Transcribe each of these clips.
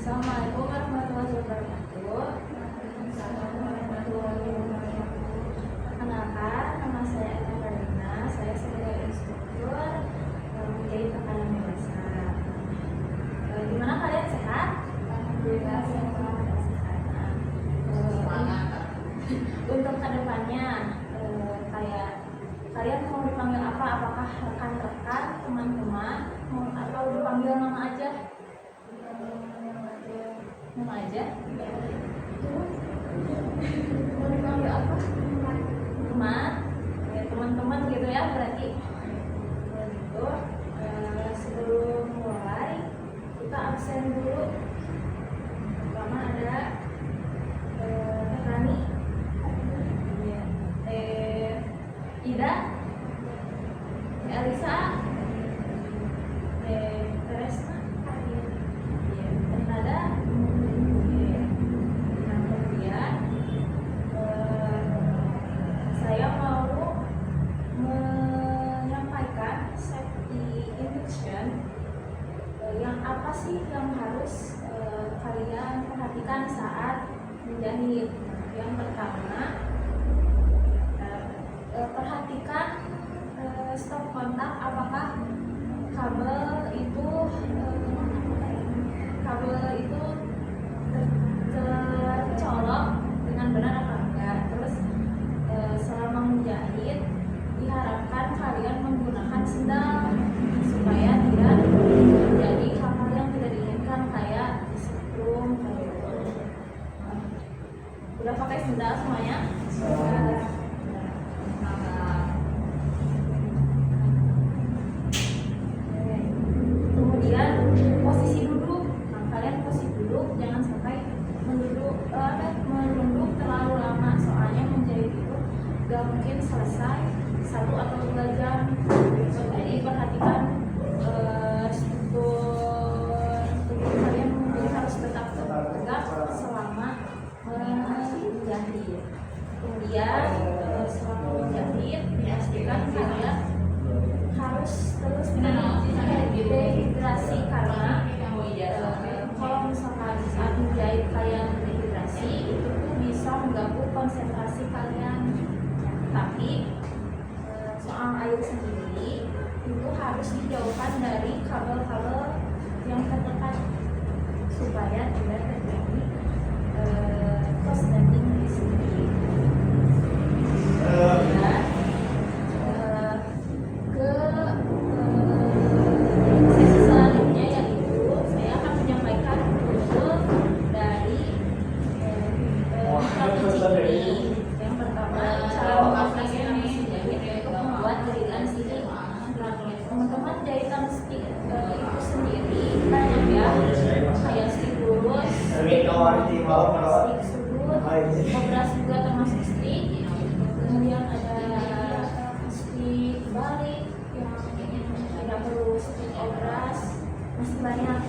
Assalamualaikum warahmatullahi wabarakatuh. Assalamualaikum warahmatullahi wabarakatuh. Perkenalkan, nama saya Eka Karina. Saya sebagai instruktur menjadi makanan dewasa. Gimana kalian sehat? Alhamdulillah sehat. Untuk kedepannya, kayak kalian mau dipanggil apa? Apakah rekan-rekan, teman-teman, atau dipanggil nama aja? Nama aja? Mau dipanggil apa? Teman? Ya, teman-teman gitu ya berarti. Kalau gitu, sebelum mulai kita absen dulu. Pertama ada Rani, Ida, Elisa, Teresna, Nada. Nah, kemudian saya mau menyampaikan safety instruction. Yang apa sih yang harus kalian perhatikan saat menjahit? Yang pertama, perhatikan stop kontak, apakah kabel itu tercolok dengan benar atau enggak. Terus selama menjahit diharapkan kalian menggunakan sendal supaya tidak terjadi hal-hal yang tidak diinginkan kayak disetrum kayak gitu. Udah pakai sendal semuanya? Kemudian posisi duduk. Nah, kalian posisi duduk jangan sampai menunduk terlalu lama, soalnya menjahit itu gak mungkin selesai 1 atau 2 jam. Jadi perhatikan struktur tubuh kalian harus tetap tegak selama menjahit. Kemudian selama menjahit pastikan kalian harus terus dehidrasi, karena kalau misalkan saat menjahit kalian dehidrasi itu tuh bisa mengganggu konsentrasi kalian. Tapi soal air sendiri itu harus dijauhkan dari kabel-kabel yang terdekat supaya tidak terjadi korsleting di sini. Sesi selanjutnya yaitu saya akan menyampaikan usul dari ini. Yang pertama, cara mengoperasikan mesin jahit yaitu membuat jahitan sini. Teman-teman, jahitan stick itu sendiri banyak ya, kayak stick lurus, stick sudut, obras juga termasuk stick. Kemudian ada stick balik yang tidak perlu stick obras, masih banyak.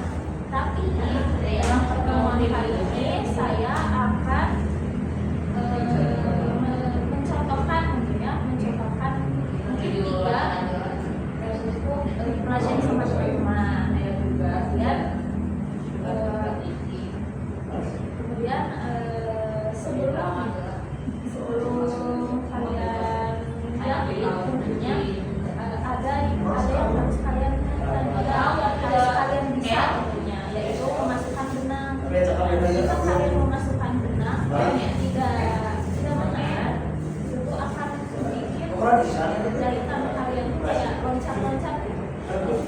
Tapi dalam pertemuan kali ini saya akan mencontohkan mungkin 3 untuk dipelajari sama teman-teman ya juga. Kemudian sebelum kalian menjahit tentunya ada yang harus kalian bisa tentunya, yaitu memasukkan benang. Jika kalian memasukkan benang tidak benar, itu akan bikin jahitan kalian itu kayak loncat-loncat gitu. Jadi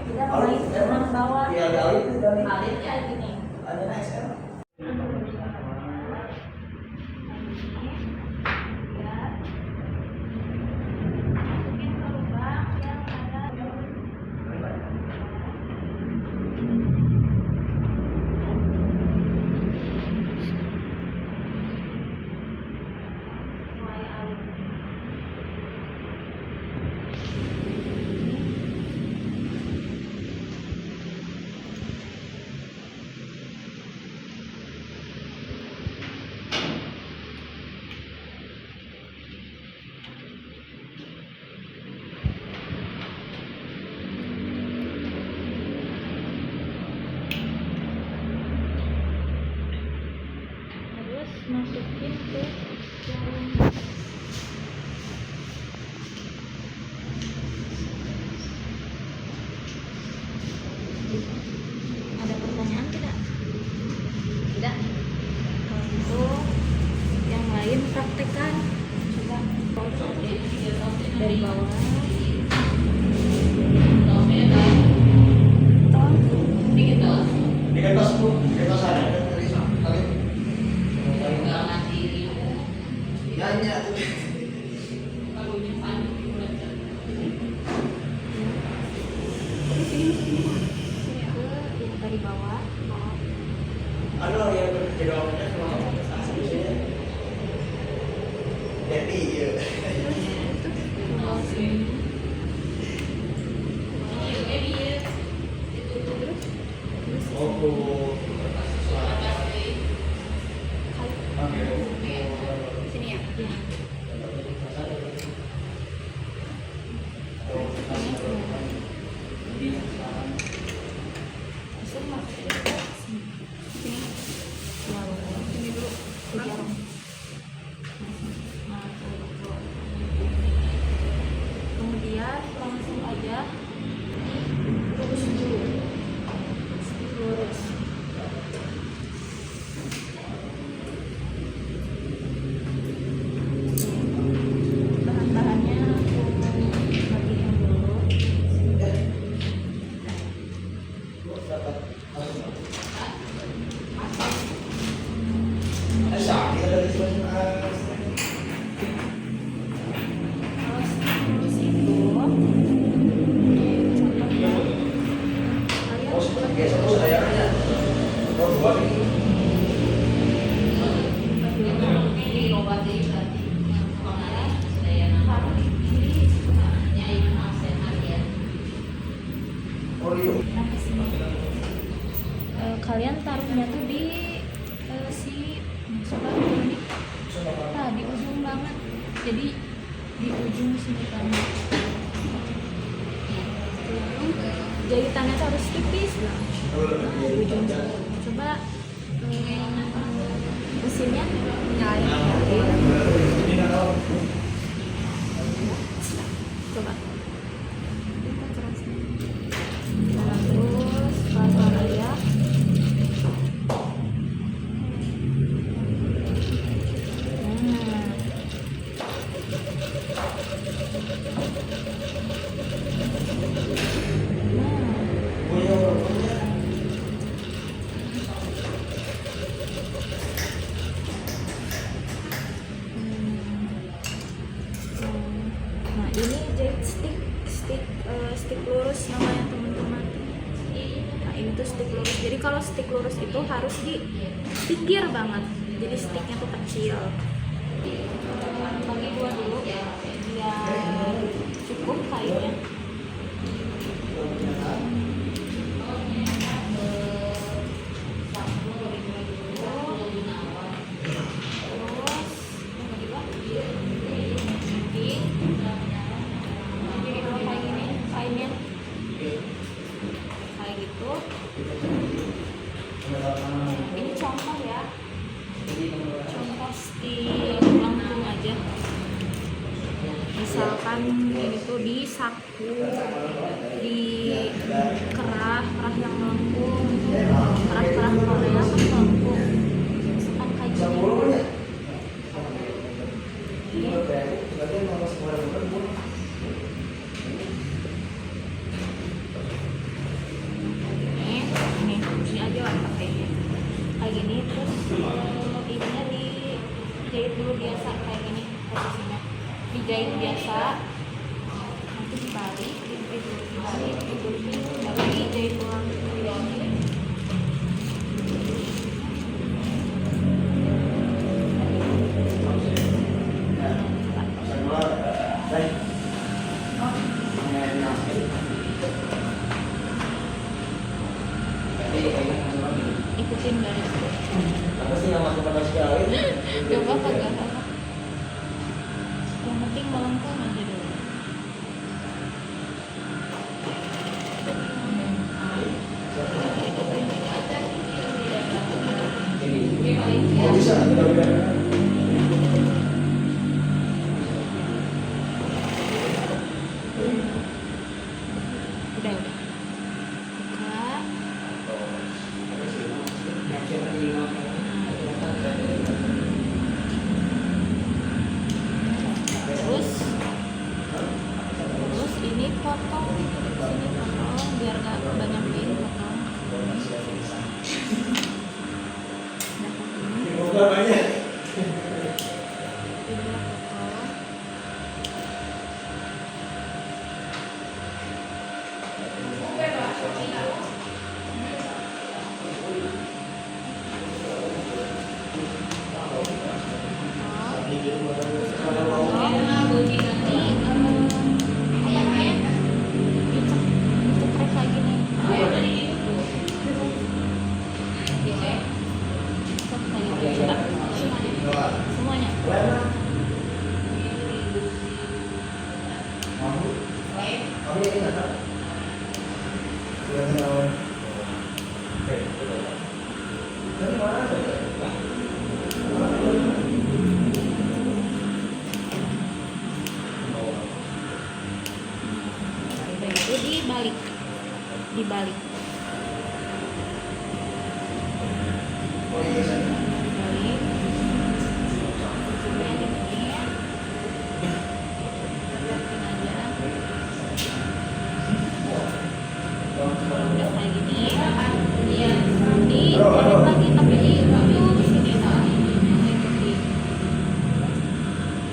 tidak baik benang bawah kayak gini. masukin ke dalam. Ada pertanyaan tidak? Tidak. Kalau itu yang lain praktekkan. Coba dari bawah. Dari bawah. Ano yang berjawabnya sama aslinya? Jadi ya. Oh. Sini ya. Kemudian langsung aja lurus dulu, lurus. Bahan-bahannya aku bagiin dulu. Kalian taruhnya tuh di si coba ini di ujung banget, jadi di ujung sini kan jahitannya tuh harus tipis lah. Di ujung sini. Coba mesinnya nyalain, coba kita keras terus pelan-pelan ya. Nah ini jahit stick lurus namanya teman-teman. Nah ini tuh stick lurus. Jadi kalau stick lurus itu harus di pinggir banget. Jadi sticknya tuh kecil. Bagi dua dulu biar cukup kainnya. Ini contoh ya, contoh stick lengkung aja. Misalkan ini tuh di saku, di kerah yang melengkung, kerah Korea kan melengkung. Misalkan kayak gini. Ini aja lah pakainya kayak gini, terus ininya dijahit dulu biasa kayak gini, posisinya dijahit biasa, nanti dibalik, baru dijahit ulang. Ikutin garis. Apa sih yang masuk pada sekali? Gak apa-apa, gak apa-apa. Yang penting melengkung aja dulu. Ini Oh bisa, udah. Udah. Terus ini potong sini potong biar nggak banyak pin potong. Udah banyak. Ini potong. Semuanya. Udah itu dibalik. Dibalik. Dibalik. Semuanya gini. Lihatin aja. Kalau udah kayak gini, dijahit lagi tapi di sini nah, ikuti. Gak apa-apa.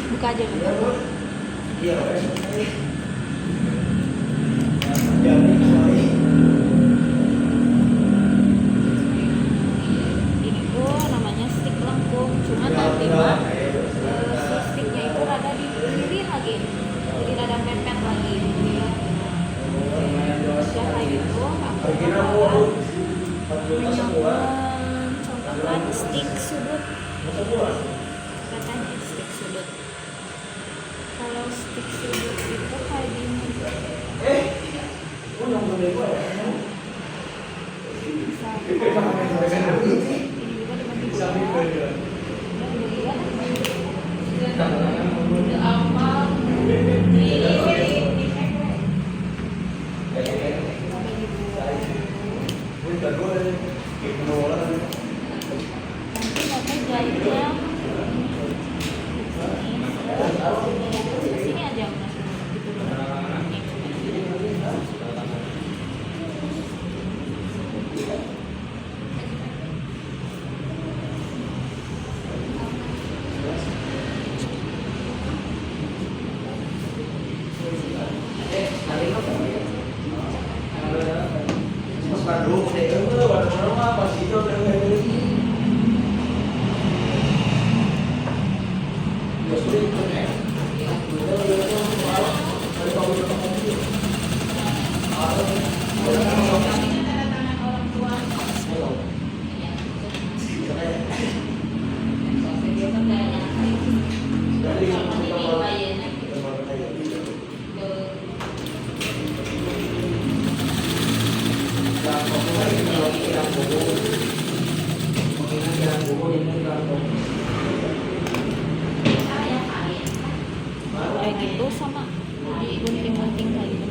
Buka aja dulu. Ini tuh namanya stick lengkung. Cuma nanti mah si sticknya itu rada di kiri lagi, jadi rada mepet lagi. Udah kayak gitu, aku mencontohkan stick sudut. Katanya stick sudut. Kalau stick sudut itu kayak gini. Ini juga dibagi dua. Nanti kamu jahitnya sini aja mas, gitu kayak gitu sama gunting-gunting kayak gitu.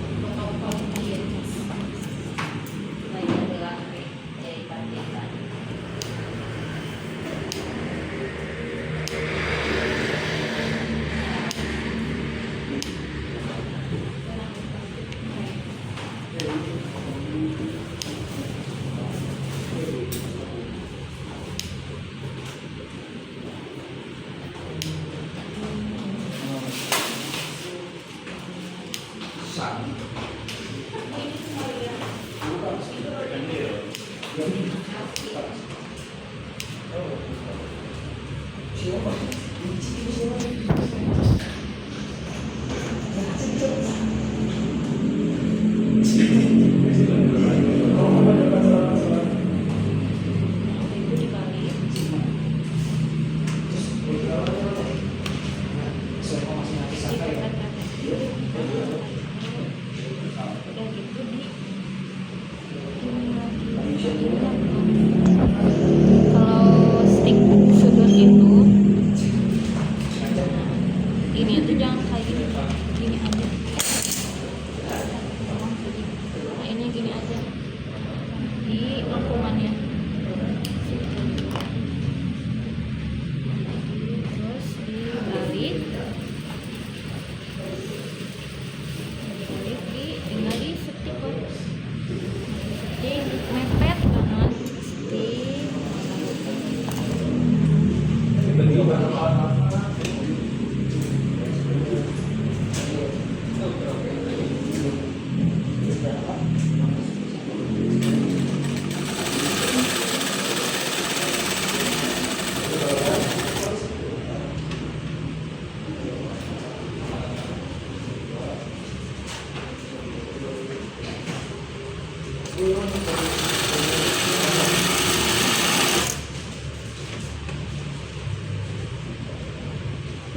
Ini aja jangan kayak gini. Gini aja. Nah, ini gini aja. Di lengkungannya. Terus dibalik. Tinggal di stiker. Jadi mepet banget.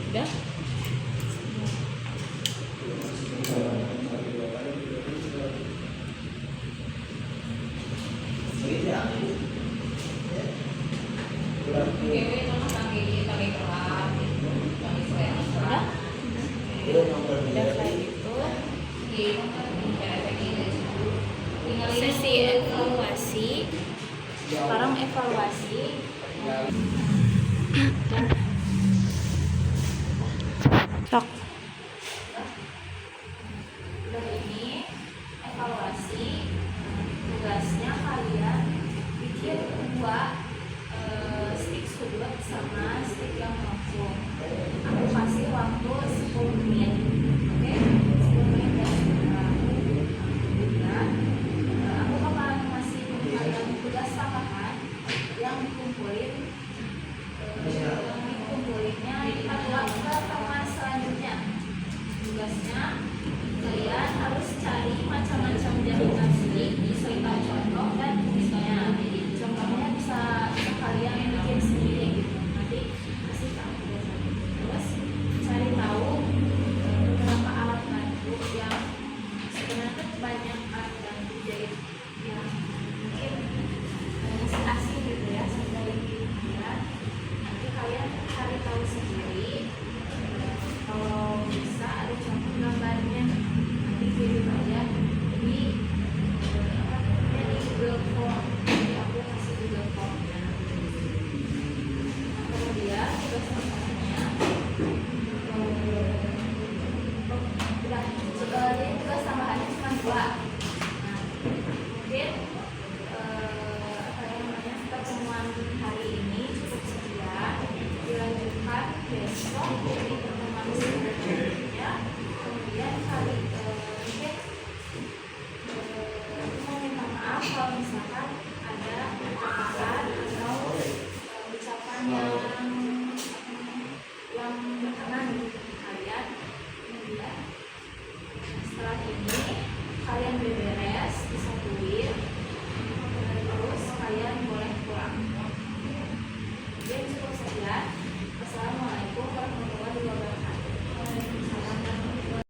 Udah. Udah kayak gitu. Sesi evaluasi. Sekarang evaluasi. Sok. Udah ini evaluasi. Tugasnya kalian bikin 2 stick sudut sama stick yang langsung. Aku kasih waktu 10 menit. Oke? 10 menit dan kemudian aku bakalan ngasih kalian tugas tambahan yang dikumpulinnya dibuat ke teman selanjutnya. Tugasnya kalian harus cari